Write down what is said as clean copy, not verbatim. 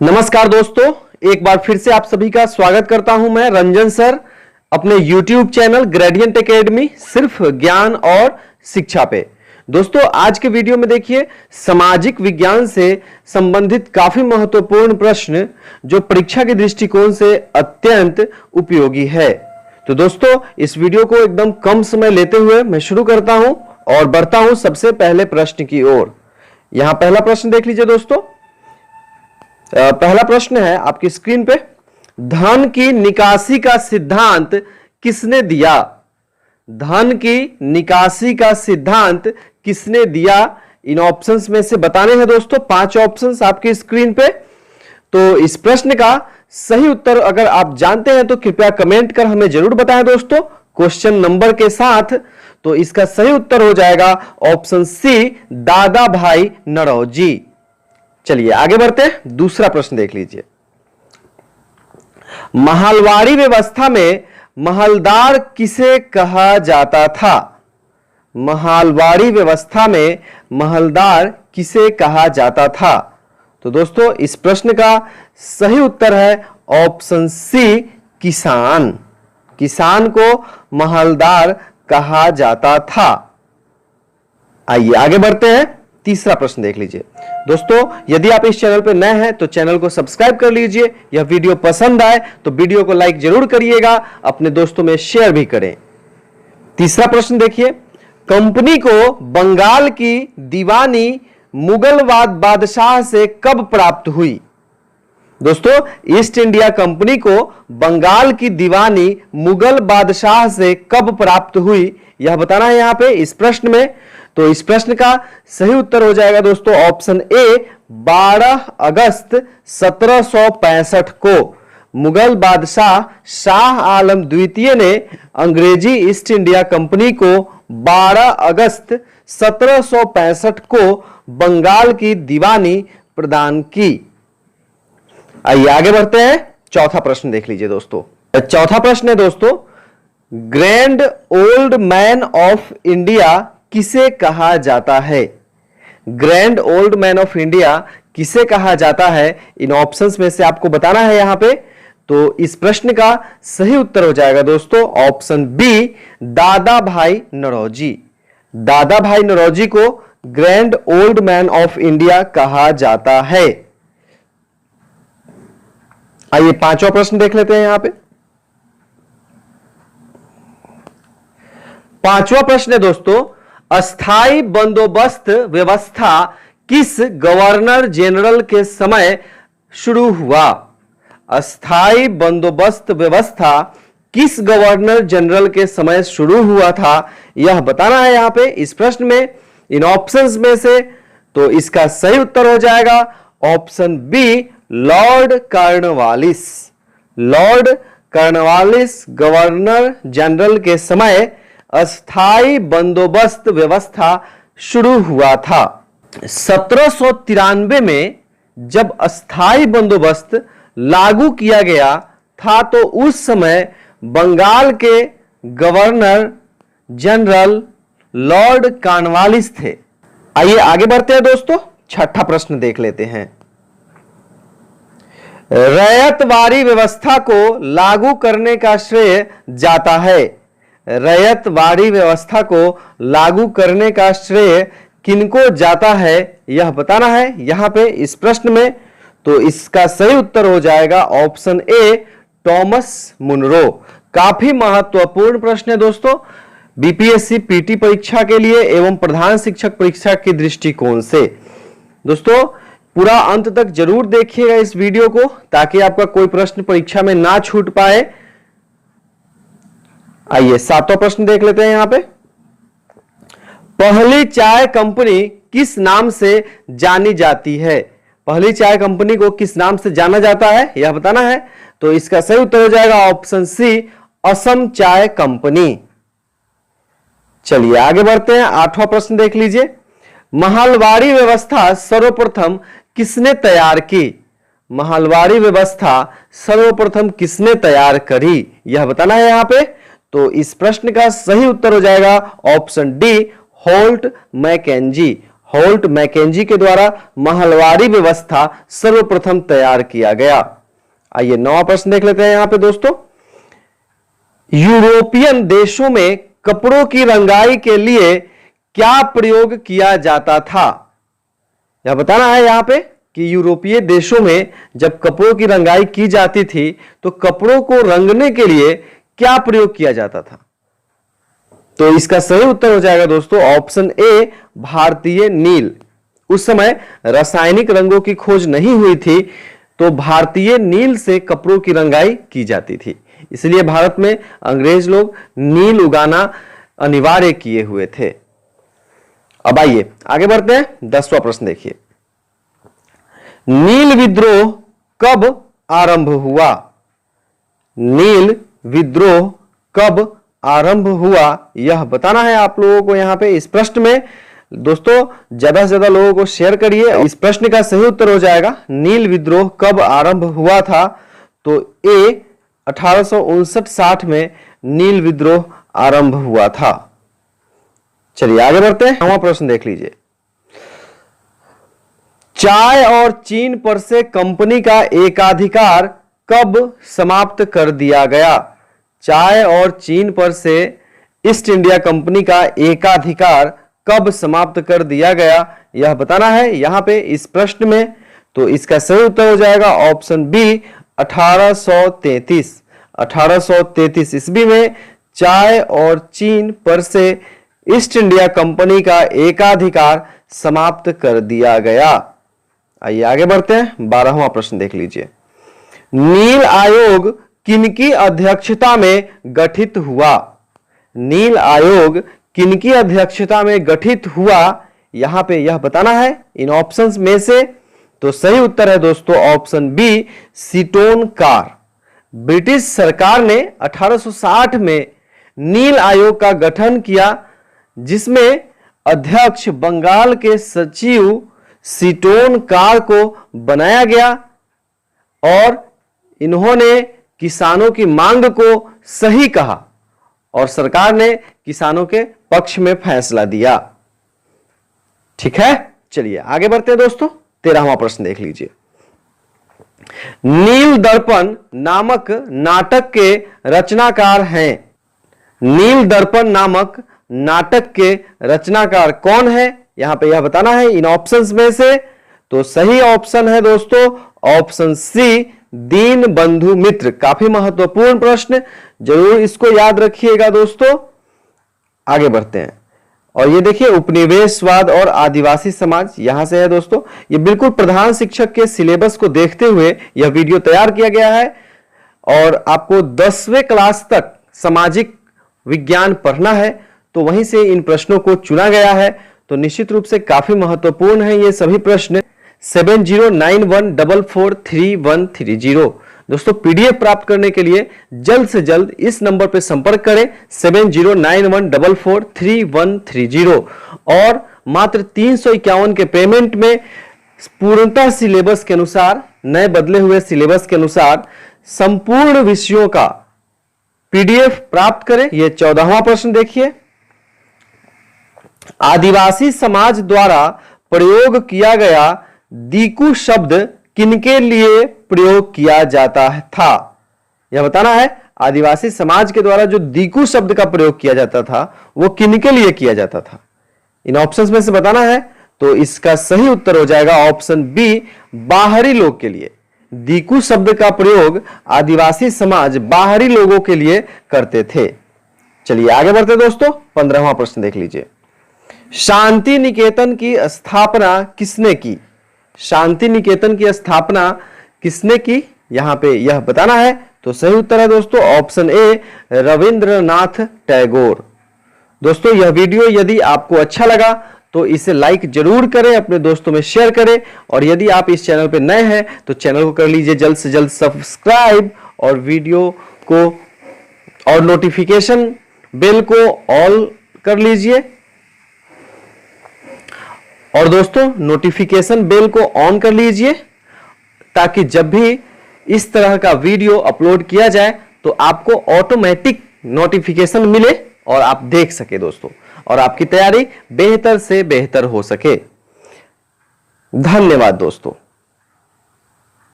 नमस्कार दोस्तों, एक बार फिर से आप सभी का स्वागत करता हूं मैं रंजन सर अपने YouTube चैनल ग्रेडियंट एकेडमी सिर्फ ज्ञान और शिक्षा पे। दोस्तों आज के वीडियो में देखिए सामाजिक विज्ञान से संबंधित काफी महत्वपूर्ण प्रश्न जो परीक्षा के दृष्टिकोण से अत्यंत उपयोगी है। तो दोस्तों इस वीडियो को एकदम कम समय लेते हुए मैं शुरू करता हूं और बढ़ता हूं सबसे पहले प्रश्न की ओर। यहां पहला प्रश्न देख लीजिए दोस्तों। पहला प्रश्न है आपकी स्क्रीन पे, धन की निकासी का सिद्धांत किसने दिया? धन की निकासी का सिद्धांत किसने दिया? इन ऑप्शंस में से बताने हैं दोस्तों। 5 ऑप्शंस आपकी स्क्रीन पे। तो इस प्रश्न का सही उत्तर अगर आप जानते हैं तो कृपया कमेंट कर हमें जरूर बताएं दोस्तों, क्वेश्चन नंबर के साथ। तो इसका सही उत्तर हो जाएगा ऑप्शन सी, दादा भाई नरौजी। चलिए आगे बढ़ते हैं, दूसरा प्रश्न देख लीजिए। महलवाड़ी व्यवस्था में महलदार किसे कहा जाता था? महलवाड़ी व्यवस्था में महलदार किसे कहा जाता था? तो दोस्तों इस प्रश्न का सही उत्तर है ऑप्शन सी, किसान। किसान को महलदार कहा जाता था। आइए आगे बढ़ते हैं, तीसरा प्रश्न देख लीजिए। दोस्तों यदि आप इस चैनल पर नए हैं तो चैनल को सब्सक्राइब कर लीजिए। यह वीडियो पसंद आए तो वीडियो को लाइक जरूर करिएगा, अपने दोस्तों में शेयर भी करें। तीसरा प्रश्न देखिए, कंपनी को बंगाल की दीवानी मुगल बादशाह से कब प्राप्त हुई? दोस्तों ईस्ट इंडिया कंपनी को बंगाल की दीवानी मुगल बादशाह से कब प्राप्त हुई, यह बताना है यहां पे इस प्रश्न में। तो इस प्रश्न का सही उत्तर हो जाएगा दोस्तों ऑप्शन ए, 12 अगस्त 1765 को मुगल बादशाह शाह आलम द्वितीय ने अंग्रेजी ईस्ट इंडिया कंपनी को 12 अगस्त 1765 को बंगाल की दीवानी प्रदान की। आइए आगे बढ़ते हैं, चौथा प्रश्न देख लीजिए दोस्तों। चौथा प्रश्न है दोस्तों, grand old man of India किसे कहा जाता है? Grand old man of India किसे कहा जाता है? इन ऑप्शंस में से आपको बताना है यहां पे। तो इस प्रश्न का सही उत्तर हो जाएगा दोस्तों ऑप्शन बी, दादा भाई नरौजी। दादा भाई नरौजी को grand old man of India कहा जाता है। आइए पांचवा प्रश्न देख लेते हैं यहां पे। पांचवा प्रश्न है दोस्तों, अस्थाई बंदोबस्त व्यवस्था किस गवर्नर जनरल के समय शुरू हुआ? अस्थाई बंदोबस्त व्यवस्था किस गवर्नर जनरल के समय शुरू हुआ था, यह बताना है यहां पे इस प्रश्न में इन ऑप्शंस में से। तो इसका सही उत्तर हो जाएगा option B, Lord Cornwallis. Lord Cornwallis governor general के समय अस्थाई बंदोबस्त व्यवस्था शुरू हुआ था। 1793 में जब अस्थाई बंदोबस्त लागू किया गया था तो उस समय बंगाल के गवर्नर जनरल लॉर्ड कॉर्नवालिस थे। आइए आगे बढ़ते हैं दोस्तों, छठा प्रश्न देख लेते हैं। रैयतवाड़ी व्यवस्था को लागू करने का श्रेय जाता है। रैयतवाड़ी व्यवस्था को लागू करने का श्रेय किनको जाता है, यह बताना है यहां पे इस प्रश्न में। तो इसका सही उत्तर हो जाएगा ऑप्शन ए, टॉमस मुनरो। काफी महत्वपूर्ण प्रश्न है दोस्तों बीपीएससी पीटी परीक्षा के लिए एवं प्रधान शिक्षक परीक्षा के दृष्टिकोण से। दोस्तों पूरा अंत तक जरूर देखिएगा इस वीडियो को ताकि आपका कोई प्रश्न परीक्षा में ना छूट पाए। आइए सातवां प्रश्न देख लेते हैं यहां पे। पहली चाय कंपनी किस नाम से जानी जाती है? पहली चाय कंपनी को किस नाम से जाना जाता है, यह बताना है। तो इसका सही उत्तर हो जाएगा ऑप्शन सी, असम चाय कंपनी। चलिए आगे बढ़ते हैं, आठवां प्रश्न देख लीजिए। महलवाड़ी व्यवस्था सर्वप्रथम किसने तैयार की? महलवाड़ी व्यवस्था सर्वप्रथम किसने तैयार करी, यह बताना है यहां पे। तो इस प्रश्न का सही उत्तर हो जाएगा option D, Holt Mackenzie. Holt Mackenzie के द्वारा महलवाड़ी व्यवस्था सर्वप्रथम तैयार किया गया? आइए 9वां प्रश्न देख लेते हैं यहां पे दोस्तों। यूरोपियन देशों में कपड़ों की रंगाई के लिए क्या प्रयोग किया जाता था? यह बताना है यहां पे कि यूरोपीय देशों में जब कपड़ों की रंगाई की जाती थी तो कपड़ों को रंगने के लिए क्या प्रयोग किया जाता था? तो इसका सही उत्तर हो जाएगा दोस्तों ऑप्शन ए, भारतीय नील। उस समय रासायनिक रंगों की खोज नहीं हुई थी तो भारतीय नील से कपड़ों की रंगाई की जाती थी, इसलिए भारत में अंग्रेज लोग नील उगाना अनिवार्य किए हुए थे। अब आइए आगे बढ़ते हैं। 10वां प्रश्न देखिए, नील विद्रोह कब आरंभ हुआ? नील विद्रोह कब आरंभ हुआ यह बताना है आप लोगों को यहां पे। इस प्रश्न में दोस्तों ज्यादा से ज्यादा लोगों को शेयर करिए। इस प्रश्न का सही उत्तर हो जाएगा नील विद्रोह कब आरंभ हुआ था? तो ए 1859-60 में नील विद्रोह आरंभ हुआ था। चलिए आगे बढ़ते हैं। 9वां प्रश्न देख लीजिए, चाय और चीन पर से कंपनी का एकाधिकार कब समाप्त कर दिया गया? चाय और चीन पर से ईस्ट इंडिया कंपनी का एकाधिकार कब समाप्त कर दिया गया यह बताना है यहां पे इस प्रश्न में। तो इसका सही उत्तर हो जाएगा ऑप्शन बी 1833। 1833 ईस्वी में चाय और चीन पर से ईस्ट इंडिया कंपनी का एकाधिकार समाप्त कर दिया गया। आइए आगे बढ़ते हैं। 12वां प्रश्न देख लीजिए, नील आयोग किनकी अध्यक्षता में गठित हुआ? नील आयोग किनकी अध्यक्षता में गठित हुआ यहां पे यह बताना है इन ऑप्शंस में से। तो सही उत्तर है दोस्तों ऑप्शन बी, सीटोन कार। ब्रिटिश सरकार ने 1860 में नील आयोग का गठन किया जिसमें अध्यक्ष बंगाल के सचिव सीटोन कार को बनाया गया और इन्होंने किसानों की मांग को सही कहा और सरकार ने किसानों के पक्ष में फैसला दिया। ठीक है, चलिए आगे बढ़ते हैं दोस्तों। 13वां प्रश्न देख लीजिए, नील दर्पण नामक नाटक के रचनाकार हैं? नील दर्पण नामक नाटक के रचनाकार कौन है यहां पे यह बताना है इन ऑप्शंस में से। तो सही ऑप्शन है दोस्तों ऑप्शन सी, दीन बंधु मित्र। काफी महत्वपूर्ण प्रश्न, जरूर इसको याद रखिएगा दोस्तों। आगे बढ़ते हैं और ये देखिए उपनिवेशवाद और आदिवासी समाज यहां से है दोस्तों। ये बिल्कुल प्रधान शिक्षक के सिलेबस को देखते हुए यह वीडियो तैयार किया गया है और आपको 10वीं क्लास तक सामाजिक विज्ञान पढ़ना है तो वहीं से इन प्रश्नों को चुना गया है। तो निश्चित रूप से काफी महत्वपूर्ण है ये सभी प्रश्न। 7091443130 दोस्तों पीडीएफ प्राप्त करने के लिए जल्द से जल्द इस नंबर पर संपर्क करें 7091443130 और मात्र 351 के पेमेंट में पूर्णतः सिलेबस के अनुसार, नए बदले हुए सिलेबस के अनुसार संपूर्ण विषयों का पीडीएफ प्राप्त करें। यह 14वां प्रश्न देखिए, आदिवासी समाज द्वारा प्रयोग किया गया दीकू शब्द किनके लिए प्रयोग किया जाता था? यह बताना है आदिवासी समाज के द्वारा जो दीकू शब्द का प्रयोग किया जाता था वो किनके लिए किया जाता था? इन ऑप्शंस में से बताना है। तो इसका सही उत्तर हो जाएगा ऑप्शन बी, बाहरी लोग के लिए। दीकू शब्द का प्रयोग आदिवासी समाज बाहरी लोगों के लिए करते थे। चलिए आगे बढ़ते दोस्तों। 15वां प्रश्न देख लीजिए, शांति निकेतन की स्थापना किसने की? शांति निकेतन की स्थापना किसने की यहां पे यह बताना है। तो सही उत्तर है दोस्तों ऑप्शन ए, रविंद्रनाथ टैगोर। दोस्तों यह वीडियो यदि आपको अच्छा लगा तो इसे लाइक जरूर करें, अपने दोस्तों में शेयर करें और यदि आप इस चैनल पे नए हैं तो चैनल को कर लीजिए जल्द से जल्द सब्सक्राइब और वीडियो को और नोटिफिकेशन बेल को ऑल कर लीजिए। और दोस्तों नोटिफिकेशन बेल को ऑन कर लीजिए ताकि जब भी इस तरह का वीडियो अपलोड किया जाए तो आपको ऑटोमेटिक नोटिफिकेशन मिले और आप देख सके दोस्तों और आपकी तैयारी बेहतर से बेहतर हो सके। धन्यवाद दोस्तों।